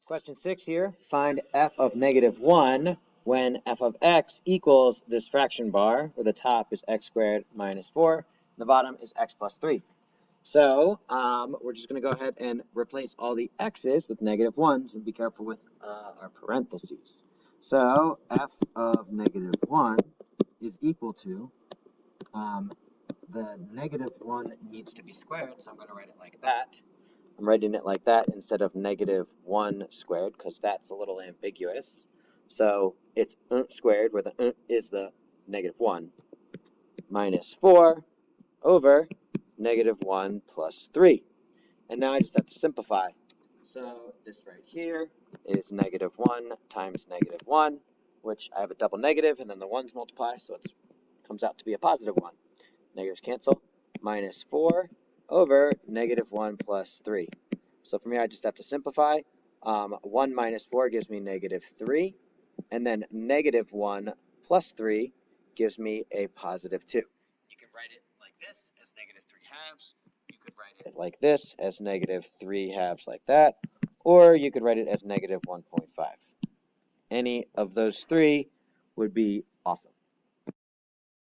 Question 6 here. Find f of negative 1 when f of x equals this fraction bar, where the top is x squared minus 4, and the bottom is x plus 3. So we're just going to go ahead and replace all the x's with negative 1s, and be careful with our parentheses. So f of negative 1 is equal to, the negative 1 needs to be squared, so I'm going to write it like that. I'm writing it like that instead of negative 1 squared, because that's a little ambiguous. So it's squared, where the is the negative 1, minus 4 over negative 1 plus 3. And now I just have to simplify. So this right here is negative 1 times negative 1, which I have a double negative, and then the 1's multiply, so it comes out to be a positive 1. Negatives cancel, minus 4 over negative 1 plus 3. So from here, I just have to simplify. 1 minus 4 gives me negative 3, and then negative 1 plus 3 gives me a positive 2. You can write it like this as negative 3 halves. You could write it like this as negative 3 halves like that, or you could write it as negative 1.5. Any of those three would be awesome.